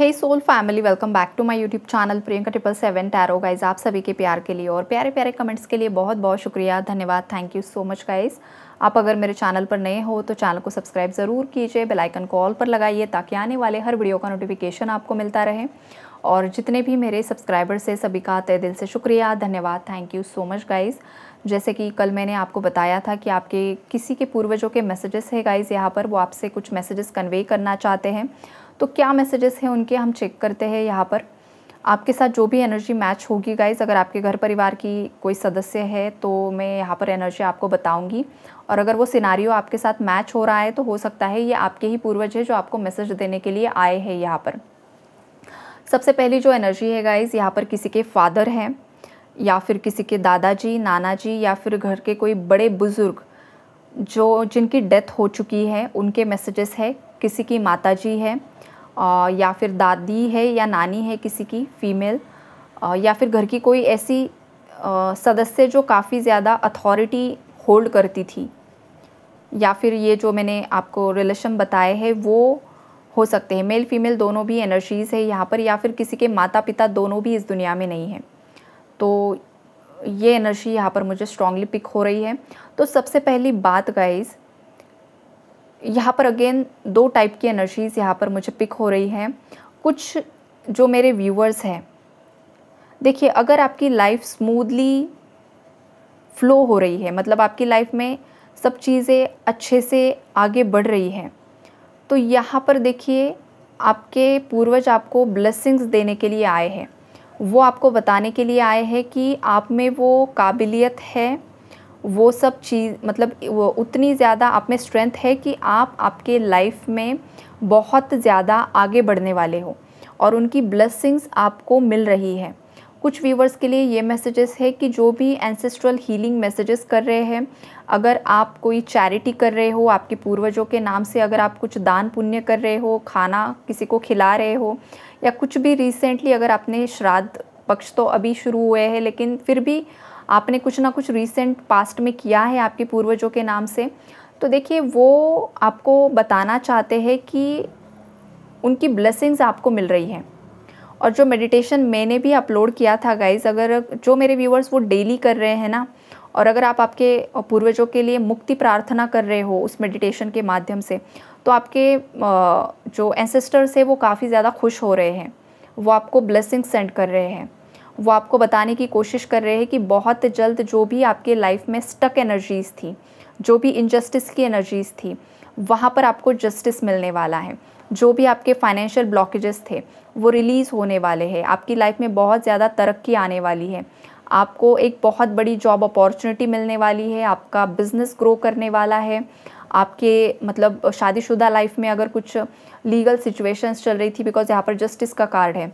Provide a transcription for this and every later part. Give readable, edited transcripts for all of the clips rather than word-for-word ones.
Hey soul family, welcome back to my YouTube channel Priyanka 777 tarot. Guys आप सभी के प्यार के लिए और प्यारे प्यारे कमेंट्स के लिए बहुत बहुत शुक्रिया, धन्यवाद, thank you so much guys. आप अगर मेरे चैनल पर नए हो तो चैनल को सब्सक्राइब ज़रूर कीजिए, बेल आइकन को ऑल पर लगाइए ताकि आने वाले हर वीडियो का नोटिफिकेशन आपको मिलता रहे। और जितने भी मेरे सब्सक्राइबर्स हैं सभी का तहे दिल से शुक्रिया, धन्यवाद, thank you so much guys. जैसे कि कल मैंने आपको बताया था कि आपके किसी के पूर्वजों के मैसेजेस है गाइज़, यहाँ पर वो आपसे कुछ मैसेजेस कन्वे करना चाहते हैं। तो क्या मैसेजेस हैं उनके हम चेक करते हैं। यहाँ पर आपके साथ जो भी एनर्जी मैच होगी गाइज़, अगर आपके घर परिवार की कोई सदस्य है तो मैं यहाँ पर एनर्जी आपको बताऊँगी। और अगर वो सिनारियो आपके साथ मैच हो रहा है तो हो सकता है ये आपके ही पूर्वज है जो आपको मैसेज देने के लिए आए हैं। यहाँ पर सबसे पहली जो एनर्जी है गाइज़, यहाँ पर किसी के फादर हैं या फिर किसी के दादाजी, नाना जी या फिर घर के कोई बड़े बुज़ुर्ग जो जिनकी डेथ हो चुकी है उनके मैसेजेस है। किसी की माताजी है या फिर दादी है या नानी है किसी की फीमेल, या फिर घर की कोई ऐसी सदस्य जो काफ़ी ज़्यादा अथॉरिटी होल्ड करती थी, या फिर ये जो मैंने आपको रिलेशन बताए हैं वो हो सकते हैं। मेल फीमेल दोनों भी एनर्जीज़ है यहाँ पर, या फिर किसी के माता पिता दोनों भी इस दुनिया में नहीं हैं। तो ये एनर्जी यहाँ पर मुझे स्ट्रांगली पिक हो रही है। तो सबसे पहली बात गाइज़, यहाँ पर अगेन दो टाइप की एनर्जीज़ यहाँ पर मुझे पिक हो रही हैं। कुछ जो मेरे व्यूवर्स हैं, देखिए अगर आपकी लाइफ स्मूथली फ्लो हो रही है, मतलब आपकी लाइफ में सब चीज़ें अच्छे से आगे बढ़ रही हैं, तो यहाँ पर देखिए आपके पूर्वज आपको ब्लेसिंग्स देने के लिए आए हैं। वो आपको बताने के लिए आए हैं कि आप में वो काबिलियत है, वो सब चीज़ मतलब वो उतनी ज़्यादा आप में स्ट्रेंथ है कि आप आपके लाइफ में बहुत ज़्यादा आगे बढ़ने वाले हो और उनकी ब्लेसिंग्स आपको मिल रही है। कुछ व्यूवर्स के लिए ये मैसेजेस है कि जो भी एंसेस्ट्रल हीलिंग मैसेजेस कर रहे हैं, अगर आप कोई चैरिटी कर रहे हो आपके पूर्वजों के नाम से, अगर आप कुछ दान पुण्य कर रहे हो, खाना किसी को खिला रहे हो, या कुछ भी रिसेंटली अगर आपने श्राद्ध पक्ष तो अभी शुरू हुए हैं लेकिन फिर भी आपने कुछ ना कुछ रिसेंट पास्ट में किया है आपके पूर्वजों के नाम से, तो देखिए वो आपको बताना चाहते हैं कि उनकी ब्लेसिंग्स आपको मिल रही हैं। और जो मेडिटेशन मैंने भी अपलोड किया था गाइज़, अगर जो मेरे व्यूवर्स वो डेली कर रहे हैं ना, और अगर आप आपके पूर्वजों के लिए मुक्ति प्रार्थना कर रहे हो उस मेडिटेशन के माध्यम से, तो आपके जो एंसेस्टर्स है वो काफ़ी ज़्यादा खुश हो रहे हैं। वो आपको ब्लेसिंग सेंड कर रहे हैं। वो आपको बताने की कोशिश कर रहे हैं कि बहुत जल्द जो भी आपके लाइफ में स्टक एनर्जीज़ थी, जो भी इनजस्टिस की एनर्जीज़ थी, वहाँ पर आपको जस्टिस मिलने वाला है। जो भी आपके फाइनेंशियल ब्लॉकेजेस थे वो रिलीज़ होने वाले हैं। आपकी लाइफ में बहुत ज़्यादा तरक्की आने वाली है। आपको एक बहुत बड़ी जॉब अपॉर्चुनिटी मिलने वाली है। आपका बिज़नेस ग्रो करने वाला है। आपके मतलब शादीशुदा लाइफ में अगर कुछ लीगल सिचुएशंस चल रही थी, बिकॉज़ यहाँ पर जस्टिस का कार्ड है,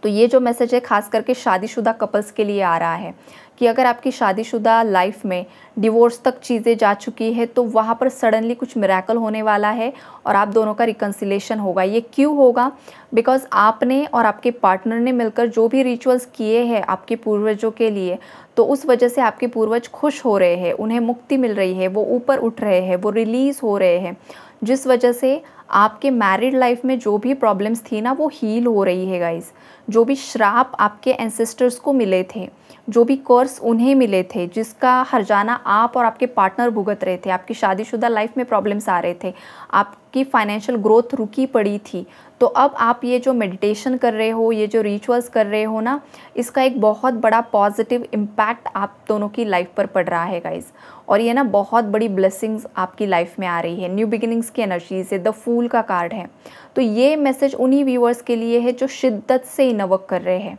तो ये जो मैसेज है ख़ास करके शादीशुदा कपल्स के लिए आ रहा है कि अगर आपकी शादीशुदा लाइफ में डिवोर्स तक चीज़ें जा चुकी है तो वहाँ पर सडनली कुछ मिरेकल होने वाला है और आप दोनों का रिकन्सिलेशन होगा। ये क्यों होगा? बिकॉज़ आपने और आपके पार्टनर ने मिलकर जो भी रिचुअल्स किए हैं आपके पूर्वजों के लिए, तो उस वजह से आपके पूर्वज खुश हो रहे हैं, उन्हें मुक्ति मिल रही है, वो ऊपर उठ रहे हैं, वो रिलीज़ हो रहे हैं, जिस वजह से आपके मैरिड लाइफ में जो भी प्रॉब्लम्स थी ना वो हील हो रही है गाइज़। जो भी श्राप आपके एंसेस्टर्स को मिले थे, जो भी कर्स उन्हें मिले थे, जिसका हर्जाना आप और आपके पार्टनर भुगत रहे थे, आपकी शादीशुदा लाइफ में प्रॉब्लम्स आ रहे थे, आपकी फाइनेंशियल ग्रोथ रुकी पड़ी थी, तो अब आप ये जो मेडिटेशन कर रहे हो, ये जो रिचुअल्स कर रहे हो ना, इसका एक बहुत बड़ा पॉजिटिव इम्पैक्ट आप दोनों की लाइफ पर पड़ रहा है गाइज़। और ये ना बहुत बड़ी ब्लेसिंग्स आपकी लाइफ में आ रही है। न्यू बिगिनिंग्स की एनर्जी से द फूल का कार्ड है। तो ये मैसेज उन्हीं व्यूअर्स के लिए है जो शिद्दत से इनवर्क कर रहे हैं,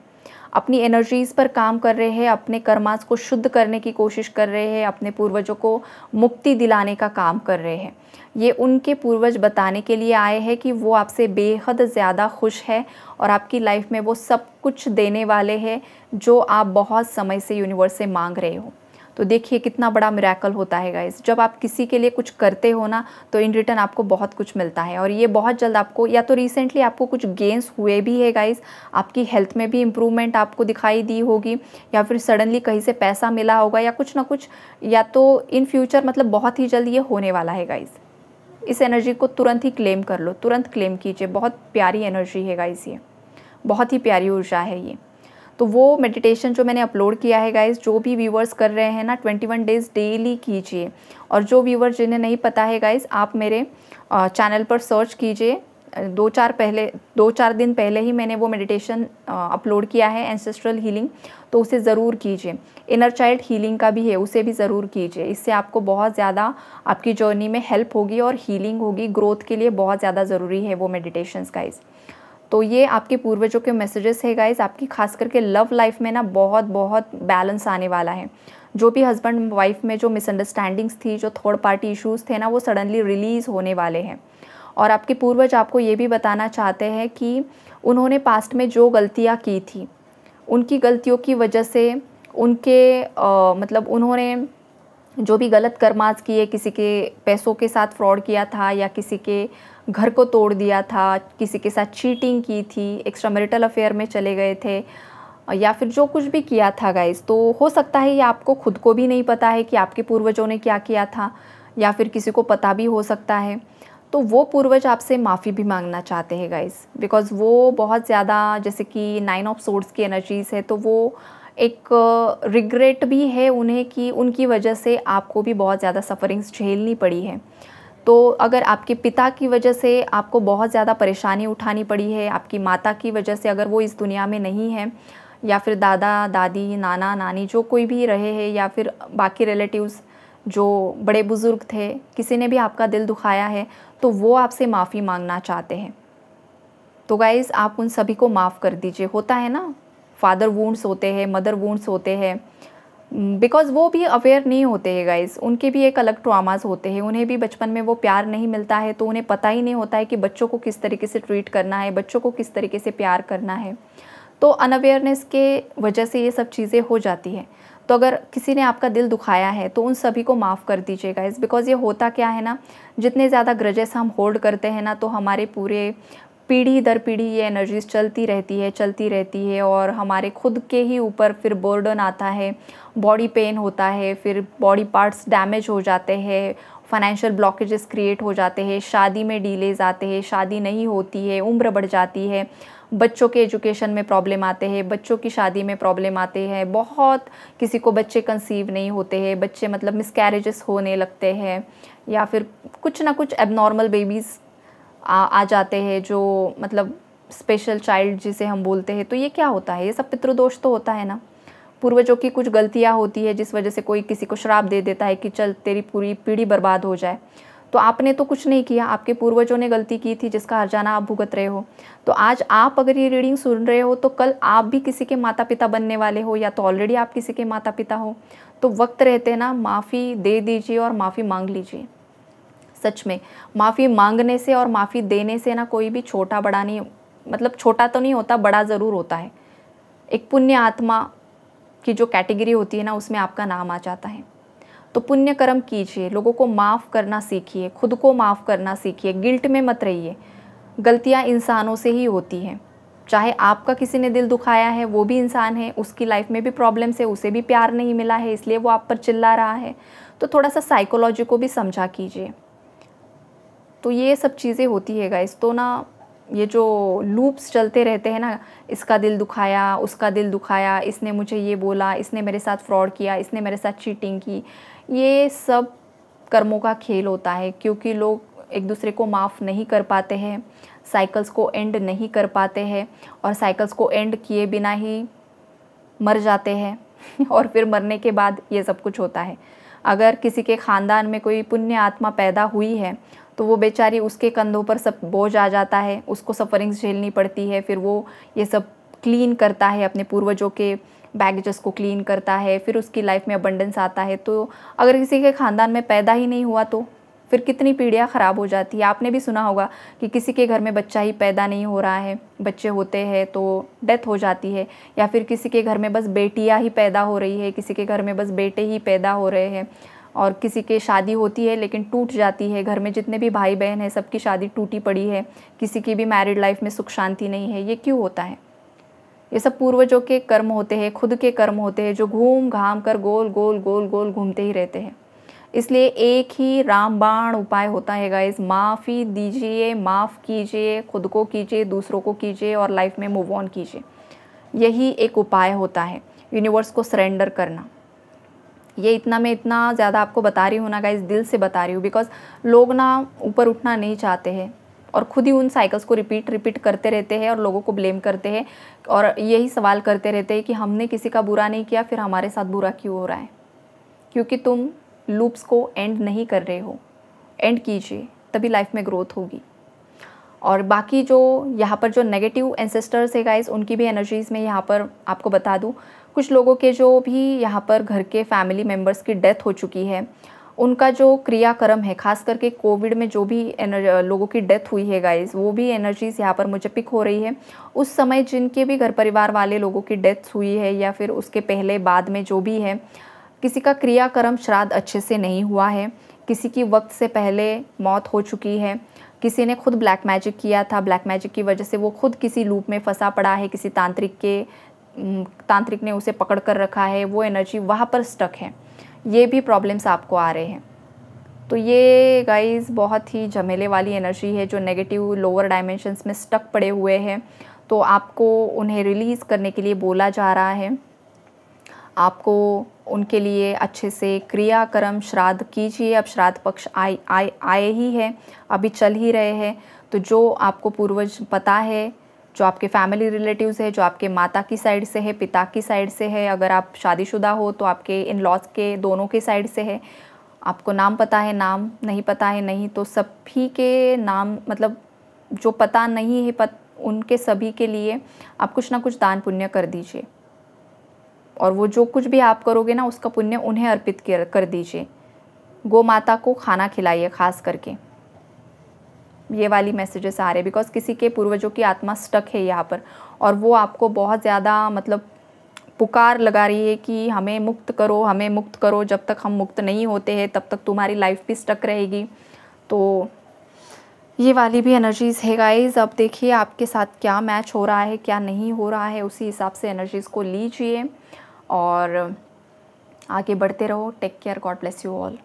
अपनी एनर्जीज़ पर काम कर रहे हैं, अपने कर्मास को शुद्ध करने की कोशिश कर रहे हैं, अपने पूर्वजों को मुक्ति दिलाने का काम कर रहे हैं। ये उनके पूर्वज बताने के लिए आए हैं कि वो आपसे बेहद ज़्यादा खुश है और आपकी लाइफ में वो सब कुछ देने वाले हैं जो आप बहुत समय से यूनिवर्स से मांग रहे हो। तो देखिए कितना बड़ा मिरेकल होता है गाइस। जब आप किसी के लिए कुछ करते हो ना, तो इन रिटर्न आपको बहुत कुछ मिलता है। और ये बहुत जल्द आपको, या तो रिसेंटली आपको कुछ गेंस हुए भी है गाइस, आपकी हेल्थ में भी इम्प्रूवमेंट आपको दिखाई दी होगी, या फिर सडनली कहीं से पैसा मिला होगा, या कुछ ना कुछ, या तो इन फ्यूचर मतलब बहुत ही जल्द ये होने वाला है गाइस। इस एनर्जी को तुरंत ही क्लेम कर लो, तुरंत क्लेम कीजिए। बहुत प्यारी एनर्जी है गाइस, ये बहुत ही प्यारी ऊर्जा है ये। तो वो मेडिटेशन जो मैंने अपलोड किया है गाइस, जो भी व्यूवर्स कर रहे हैं ना 21 डेज़ डेली कीजिए। और जो व्यूवर्स जिन्हें नहीं पता है गाइस, आप मेरे चैनल पर सर्च कीजिए। 2-4 दिन पहले ही मैंने वो मेडिटेशन अपलोड किया है, एंसेस्ट्रल हीलिंग, तो उसे ज़रूर कीजिए। इनर चाइल्ड हीलिंग का भी है, उसे भी ज़रूर कीजिए। इससे आपको बहुत ज़्यादा आपकी जर्नी में हेल्प होगी और हीलिंग होगी। ग्रोथ के लिए बहुत ज़्यादा ज़रूरी है वो मेडिटेशंस गाइस। तो ये आपके पूर्वजों के मैसेजेस है गाइस। आपकी खास करके लव लाइफ में ना बहुत बहुत बैलेंस आने वाला है। जो भी हस्बैंड वाइफ में जो मिसअंडरस्टैंडिंग्स थी, जो थर्ड पार्टी इश्यूज़ थे ना, वो सडनली रिलीज़ होने वाले हैं। और आपके पूर्वज आपको ये भी बताना चाहते हैं कि उन्होंने पास्ट में जो गलतियाँ की थी, उनकी गलतियों की वजह से उनके मतलब उन्होंने जो भी गलत कर्मास किए, किसी के पैसों के साथ फ्रॉड किया था, या किसी के घर को तोड़ दिया था, किसी के साथ चीटिंग की थी, एक्स्ट्रा मैरिटल अफेयर में चले गए थे, या फिर जो कुछ भी किया था गाइस, तो हो सकता है ये आपको खुद को भी नहीं पता है कि आपके पूर्वजों ने क्या किया था, या फिर किसी को पता भी हो सकता है। तो वो पूर्वज आपसे माफ़ी भी मांगना चाहते हैं गाइस, बिकॉज़ वो बहुत ज़्यादा, जैसे कि 9 ऑफ सोर्ड्स की एनर्जीज़ है, तो वो एक रिग्रेट भी है उन्हें कि उनकी वजह से आपको भी बहुत ज़्यादा सफ़रिंग्स झेलनी पड़ी है। तो अगर आपके पिता की वजह से आपको बहुत ज़्यादा परेशानी उठानी पड़ी है, आपकी माता की वजह से अगर वो इस दुनिया में नहीं है, या फिर दादा दादी, नाना नानी जो कोई भी रहे हैं, या फिर बाकी रिलेटिव्स जो बड़े बुज़ुर्ग थे, किसी ने भी आपका दिल दुखाया है, तो वो आपसे माफ़ी मांगना चाहते हैं। तो गाइज़ आप उन सभी को माफ़ कर दीजिए। होता है ना, फादर वुंड्स होते हैं, मदर वुंड्स होते हैं, बिकॉज़ वो भी अवेयर नहीं होते हैं गाइज़, उनके भी एक अलग ट्रॉमास होते हैं। उन्हें भी बचपन में वो प्यार नहीं मिलता है, तो उन्हें पता ही नहीं होता है कि बच्चों को किस तरीके से ट्रीट करना है, बच्चों को किस तरीके से प्यार करना है। तो अनअवेयरनेस के वजह से ये सब चीज़ें हो जाती है। तो अगर किसी ने आपका दिल दुखाया है, तो उन सभी को माफ़ कर दीजिए गाइज़, बिकॉज़ ये होता क्या है ना, जितने ज़्यादा ग्रजेस हम होल्ड करते हैं ना, तो हमारे पूरे पीढ़ी दर पीढ़ी ये एनर्जीज़ चलती रहती है, और हमारे खुद के ही ऊपर फिर बर्डन आता है, बॉडी पेन होता है, फिर बॉडी पार्ट्स डैमेज हो जाते हैं, फाइनेंशियल ब्लॉकेजेस क्रिएट हो जाते हैं, शादी में डिलेज़ आते हैं, शादी नहीं होती है, उम्र बढ़ जाती है, बच्चों के एजुकेशन में प्रॉब्लम आते हैं, बच्चों की शादी में प्रॉब्लम आते हैं, बहुत किसी को बच्चे कंसीव नहीं होते हैं, बच्चे मतलब मिसकैरेजेस होने लगते हैं, या फिर कुछ ना कुछ एबनॉर्मल बेबीज़ आ जाते हैं, जो मतलब स्पेशल चाइल्ड जिसे हम बोलते हैं। तो ये क्या होता है? ये सब पितृदोष तो होता है ना, पूर्वजों की कुछ गलतियाँ होती है, जिस वजह से कोई किसी को श्राप दे देता है कि चल तेरी पूरी पीढ़ी बर्बाद हो जाए। तो आपने तो कुछ नहीं किया, आपके पूर्वजों ने गलती की थी, जिसका हर्जाना आप भुगत रहे हो। तो आज आप अगर ये रीडिंग सुन रहे हो, तो कल आप भी किसी के माता पिता बनने वाले हो, या तो ऑलरेडी आप किसी के माता पिता हो। तो वक्त रहते ना माफ़ी दे दीजिए और माफ़ी मांग लीजिए। सच में माफ़ी मांगने से और माफ़ी देने से ना कोई भी छोटा बड़ा नहीं, मतलब छोटा तो नहीं होता, बड़ा ज़रूर होता है। एक पुण्य आत्मा की जो कैटेगरी होती है ना, उसमें आपका नाम आ जाता है। तो पुण्य कर्म कीजिए, लोगों को माफ़ करना सीखिए, खुद को माफ़ करना सीखिए, गिल्ट में मत रहिए। गलतियाँ इंसानों से ही होती हैं, चाहे आपका किसी ने दिल दुखाया है, वो भी इंसान है, उसकी लाइफ में भी प्रॉब्लम्स है, उसे भी प्यार नहीं मिला है, इसलिए वो आप पर चिल्ला रहा है। तो थोड़ा सा साइकोलॉजी को भी समझा कीजिए। तो ये सब चीज़ें होती है गाइस। तो ना ये जो लूप्स चलते रहते हैं ना, इसका दिल दुखाया, उसका दिल दुखाया, इसने मुझे ये बोला, इसने मेरे साथ फ्रॉड किया, इसने मेरे साथ चीटिंग की, ये सब कर्मों का खेल होता है, क्योंकि लोग एक दूसरे को माफ़ नहीं कर पाते हैं, साइकिल्स को एंड नहीं कर पाते हैं, और साइकिल्स को एंड किए बिना ही मर जाते हैं और फिर मरने के बाद ये सब कुछ होता है। अगर किसी के ख़ानदान में कोई पुण्य आत्मा पैदा हुई है, तो वो बेचारी, उसके कंधों पर सब बोझ आ जाता है, उसको सफ़रिंग्स झेलनी पड़ती है, फिर वो ये सब क्लीन करता है, अपने पूर्वजों के बैगेजेस को क्लीन करता है, फिर उसकी लाइफ में अबंडेंस आता है। तो अगर किसी के ख़ानदान में पैदा ही नहीं हुआ, तो फिर कितनी पीढ़ियाँ ख़राब हो जाती है। आपने भी सुना होगा कि किसी के घर में बच्चा ही पैदा नहीं हो रहा है, बच्चे होते हैं तो डेथ हो जाती है, या फिर किसी के घर में बस बेटियाँ ही पैदा हो रही है, किसी के घर में बस बेटे ही पैदा हो रहे हैं, और किसी के शादी होती है लेकिन टूट जाती है। घर में जितने भी भाई बहन हैं, सबकी शादी टूटी पड़ी है, किसी की भी मैरिड लाइफ में सुख शांति नहीं है। ये क्यों होता है? ये सब पूर्वजों के कर्म होते हैं, खुद के कर्म होते हैं, जो घूम घाम कर गोल गोल गोल गोल घूमते ही रहते हैं। इसलिए एक ही रामबाण उपाय होता है गाइस, माफ़ी दीजिए, माफ़ कीजिए, खुद को कीजिए, दूसरों को कीजिए और लाइफ में मूव ऑन कीजिए। यही एक उपाय होता है, यूनिवर्स को सरेंडर करना। ये इतना मैं इतना ज़्यादा आपको बता रही हूँ ना गाइस, दिल से बता रही हूँ, बिकॉज लोग ना ऊपर उठना नहीं चाहते हैं और खुद ही उन साइकिल्स को रिपीट करते रहते हैं और लोगों को ब्लेम करते हैं और यही सवाल करते रहते हैं कि हमने किसी का बुरा नहीं किया, फिर हमारे साथ बुरा क्यों हो रहा है। क्योंकि तुम लूप्स को एंड नहीं कर रहे हो। एंड कीजिए, तभी लाइफ में ग्रोथ होगी। और बाकी जो यहाँ पर जो नेगेटिव एंसेस्टर्स है गाइस, उनकी भी एनर्जीज़ में यहाँ पर आपको बता दूँ, कुछ लोगों के जो भी यहाँ पर घर के फैमिली मेम्बर्स की डेथ हो चुकी है, उनका जो क्रियाक्रम है, खास करके कोविड में जो भी लोगों की डेथ हुई है गाइस, वो भी एनर्जीज़ यहाँ पर मुझे पिक हो रही है। उस समय जिनके भी घर परिवार वाले लोगों की डेथ हुई है या फिर उसके पहले बाद में जो भी है, किसी का क्रियाक्रम श्राद्ध अच्छे से नहीं हुआ है, किसी की वक्त से पहले मौत हो चुकी है, किसी ने खुद ब्लैक मैजिक किया था, ब्लैक मैजिक की वजह से वो खुद किसी लूप में फंसा पड़ा है, किसी तांत्रिक ने उसे पकड़ कर रखा है, वो एनर्जी वहाँ पर स्टक है। ये भी प्रॉब्लम्स आपको आ रहे हैं। तो ये गाइस बहुत ही झमेले वाली एनर्जी है जो नेगेटिव लोअर डायमेंशंस में स्टक पड़े हुए हैं। तो आपको उन्हें रिलीज़ करने के लिए बोला जा रहा है। आपको उनके लिए अच्छे से क्रियाक्रम श्राद्ध कीजिए। अब श्राद्ध पक्ष आए ही है, अभी चल ही रहे हैं। तो जो आपको पूर्वज पता है, जो आपके फैमिली रिलेटिव्स है, जो आपके माता की साइड से है, पिता की साइड से है, अगर आप शादीशुदा हो तो आपके इन लॉज के दोनों के साइड से है, आपको नाम पता है, नाम नहीं पता है नहीं, तो सभी के नाम, मतलब जो पता नहीं है उनके सभी के लिए आप कुछ ना कुछ दान पुण्य कर दीजिए। और वो जो कुछ भी आप करोगे ना, उसका पुण्य उन्हें अर्पित कर दीजिए। गौ माता को खाना खिलाइए खास करके। ये वाली मैसेजेस आ रहे हैं बिकॉज किसी के पूर्वजों की आत्मा स्टक है यहाँ पर और वो आपको बहुत ज़्यादा मतलब पुकार लगा रही है कि हमें मुक्त करो, हमें मुक्त करो। जब तक हम मुक्त नहीं होते हैं तब तक तुम्हारी लाइफ भी स्टक रहेगी। तो ये वाली भी एनर्जीज़ है गाइस। अब देखिए आपके साथ क्या मैच हो रहा है, क्या नहीं हो रहा है, उसी हिसाब से एनर्जीज़ को लीजिए और आगे बढ़ते रहो। Take care, God bless you all.